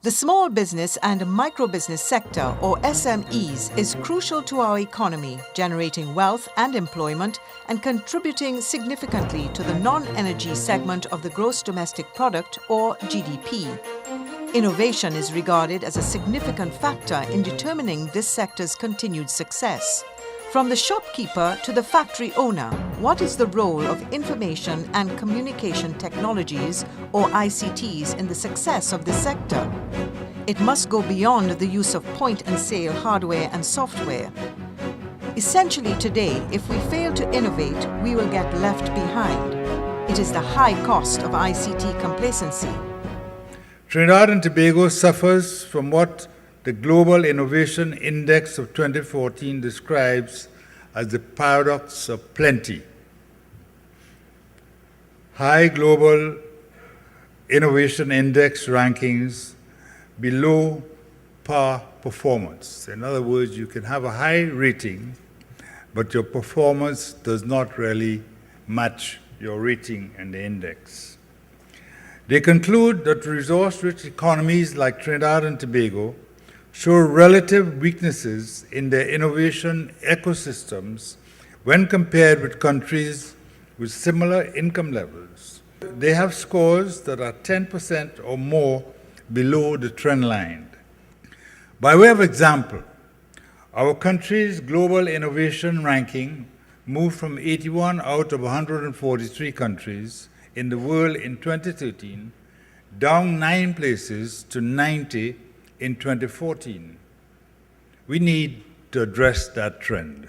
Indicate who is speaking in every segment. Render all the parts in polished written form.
Speaker 1: The small business and micro business sector, or SMEs, is crucial to our economy, generating wealth and employment and contributing significantly to the non-energy segment of the gross domestic product, or GDP. Innovation is regarded as a significant factor in determining this sector's continued success. From the shopkeeper to the factory owner, what is the role of information and communication technologies, or ICTs, in the success of this sector? It must go beyond the use of point-and-sale hardware and software. Essentially today, if we fail to innovate, we will get left behind. It is the high cost of ICT complacency.
Speaker 2: Trinidad and Tobago suffers from what the Global Innovation Index of 2014 describes as the paradox of plenty. High global innovation index rankings below par performance. In other words, you can have a high rating, but your performance does not really match your rating in the index. They conclude that resource-rich economies like Trinidad and Tobago show relative weaknesses in their innovation ecosystems when compared with countries with similar income levels. They have scores that are 10% or more below the trend line. By way of example, our country's global innovation ranking moved from 81 out of 143 countries in the world in 2013, down 9 places to 90 in 2014. We need to address that trend.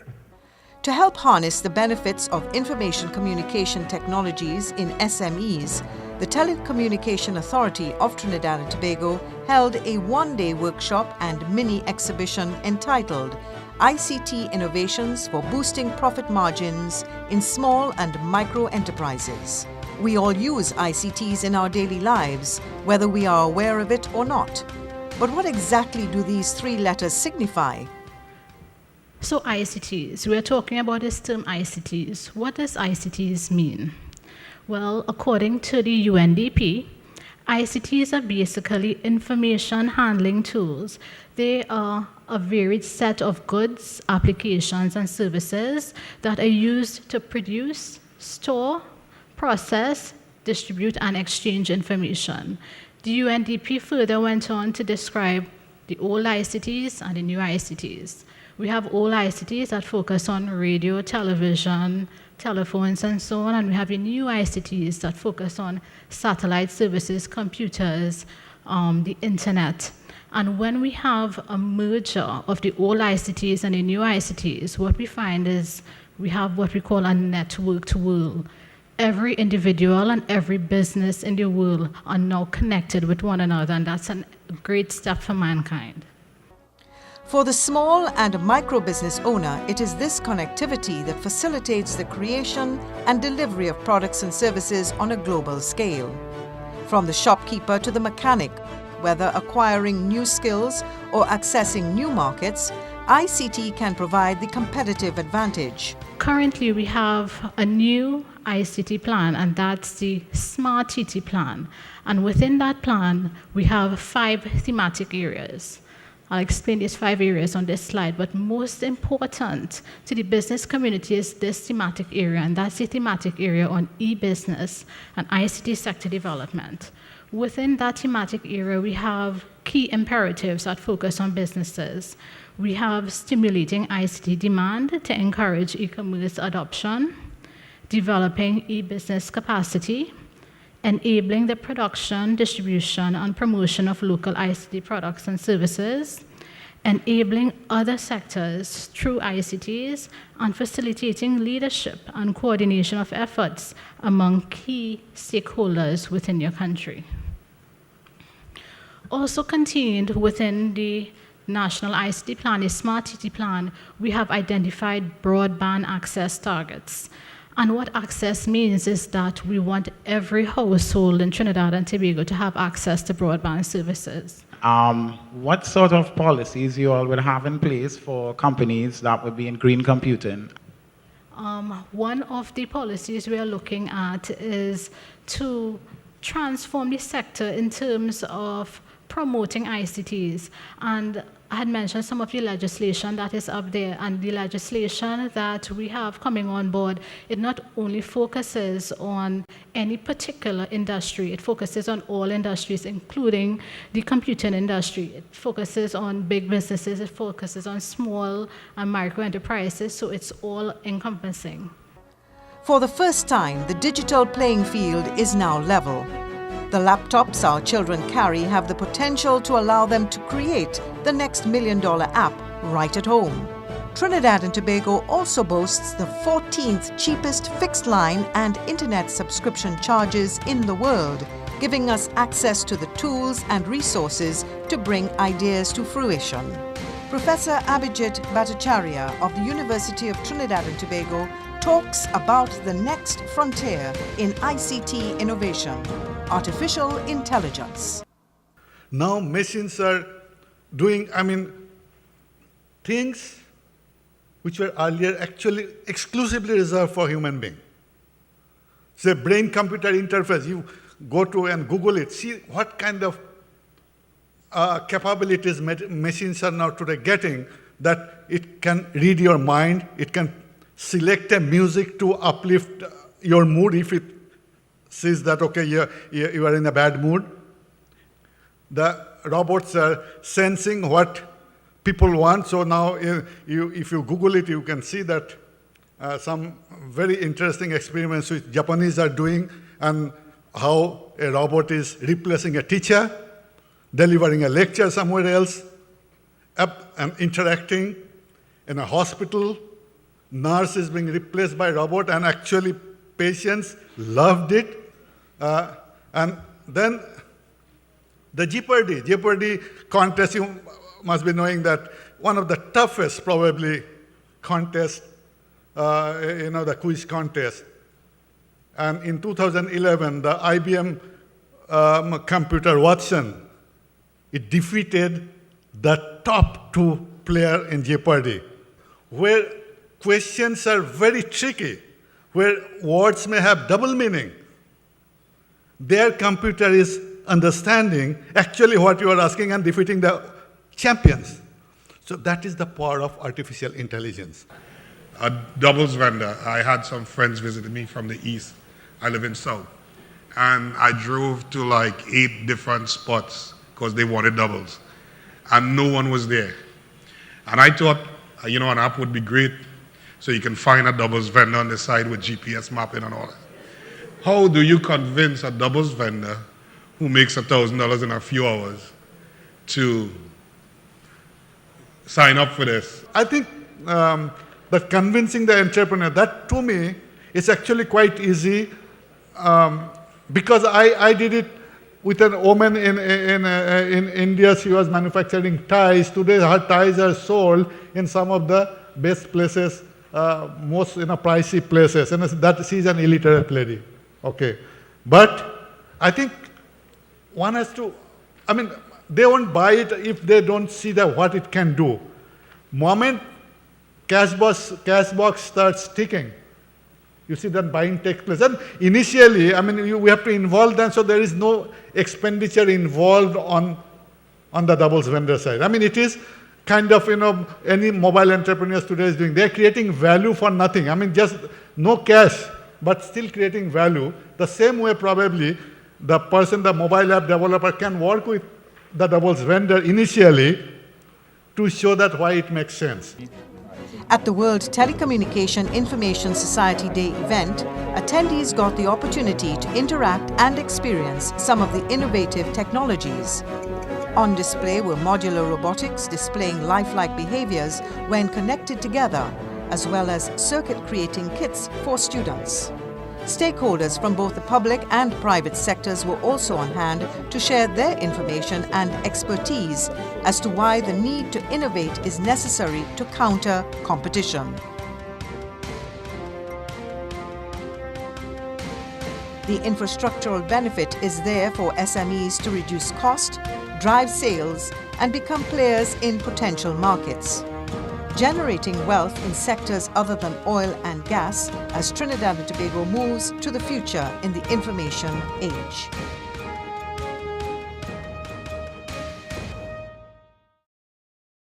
Speaker 1: To help harness the benefits of information communication technologies in SMEs, the Telecommunications Authority of Trinidad and Tobago held a one-day workshop and mini-exhibition entitled ICT Innovations for Boosting Profit Margins in Small and Micro Enterprises. We all use ICTs in our daily lives, whether we are aware of it or not. But what exactly do these 3 letters signify?
Speaker 3: So ICTs, we're talking about this term ICTs. What does ICTs mean? Well, according to the UNDP, ICTs are basically information handling tools. They are a varied set of goods, applications, and services that are used to produce, store, process, distribute, and exchange information. The UNDP further went on to describe the old ICTs and the new ICTs. We have old ICTs that focus on radio, television, telephones, and so on, and we have the new ICTs that focus on satellite services, computers, the internet. And when we have a merger of the old ICTs and the new ICTs, what we find is we have what we call a networked world. Every individual and every business in the world are now connected with one another, and that's a great step for mankind.
Speaker 1: For the small and micro business owner, it is this connectivity that facilitates the creation and delivery of products and services on a global scale. From the shopkeeper to the mechanic, whether acquiring new skills or accessing new markets, ICT can provide the competitive advantage.
Speaker 3: Currently, we have a new ICT plan, and that's the Smart TT plan. And within that plan, we have 5 thematic areas. I'll explain these 5 areas on this slide, but most important to the business community is this thematic area, and that's the thematic area on e-business and ICT sector development. Within that thematic area, we have key imperatives that focus on businesses. We have stimulating ICT demand to encourage e-commerce adoption, developing e-business capacity, enabling the production, distribution, and promotion of local ICT products and services, enabling other sectors through ICTs, and facilitating leadership and coordination of efforts among key stakeholders within your country. Also contained within the National ICT Plan, the Smart TT Plan, we have identified broadband access targets. And what access means is that we want every household in Trinidad and Tobago to have access to broadband services.
Speaker 4: What sort of policies you all would have in place for companies that would be in green computing?
Speaker 3: One of the policies we are looking at is to transform the sector in terms of promoting ICTs. And I had mentioned some of the legislation that is up there, and the legislation that we have coming on board, it not only focuses on any particular industry, it focuses on all industries, including the computing industry. It focuses on big businesses, it focuses on small and micro enterprises, so it's all encompassing.
Speaker 1: For the first time, the digital playing field is now level. The laptops our children carry have the potential to allow them to create the next $1 million app right at home. Trinidad and Tobago also boasts the 14th cheapest fixed line and internet subscription charges in the world, giving us access to the tools and resources to bring ideas to fruition. Professor Abhijit Bhattacharya of the University of Trinidad and Tobago talks about the next frontier in ICT innovation, artificial intelligence.
Speaker 5: Now machines are doing, things which were earlier actually exclusively reserved for human being. Say brain-computer interface, you go to and Google it, see what kind of capabilities machines are now today getting, that it can read your mind, it can select a music to uplift your mood if it says that, okay, you are in a bad mood. The robots are sensing what people want, so now if you Google it, you can see that some very interesting experiments which Japanese are doing, and how a robot is replacing a teacher, delivering a lecture somewhere else, and interacting in a hospital. Nurse is being replaced by robot, and actually patients loved it. And then the Jeopardy contest, you must be knowing that one of the toughest probably contests, the quiz contest. And in 2011, the IBM computer Watson, it defeated the top 2 player in Jeopardy, where questions are very tricky, where words may have double meaning. Their computer is understanding actually what you are asking and defeating the champions. So that is the power of artificial intelligence.
Speaker 6: A doubles vendor. I had some friends visiting me from the east. I live in south. And I drove to like 8 different spots because they wanted doubles. And no one was there. And I thought, an app would be great so you can find a doubles vendor on the side with GPS mapping and all that. How do you convince a doubles vendor who makes $1,000 in a few hours to sign up for this?
Speaker 5: I think that convincing the entrepreneur, that to me is actually quite easy, because I did it with a woman in India. She was manufacturing ties. Today her ties are sold in some of the best places, most pricey places, and that she's an illiterate lady. Okay, but I think one has to, they won't buy it if they don't see what it can do. Moment cash box starts ticking, you see that buying takes place. And initially, we have to involve them, so there is no expenditure involved on the doubles vendor side. It is kind of, any mobile entrepreneurs today is doing. They're creating value for nothing. Just no cash, but still creating value. The same way probably the mobile app developer can work with the doubles vendor initially to show that why it makes sense.
Speaker 1: At the World Telecommunication Information Society Day event, attendees got the opportunity to interact and experience some of the innovative technologies. On display were modular robotics displaying lifelike behaviors when connected together, as well as circuit-creating kits for students. Stakeholders from both the public and private sectors were also on hand to share their information and expertise as to why the need to innovate is necessary to counter competition. The infrastructural benefit is there for SMEs to reduce cost, drive sales, and become players in potential markets. generating wealth in sectors other than oil and gas as Trinidad and Tobago moves to the future in the information age.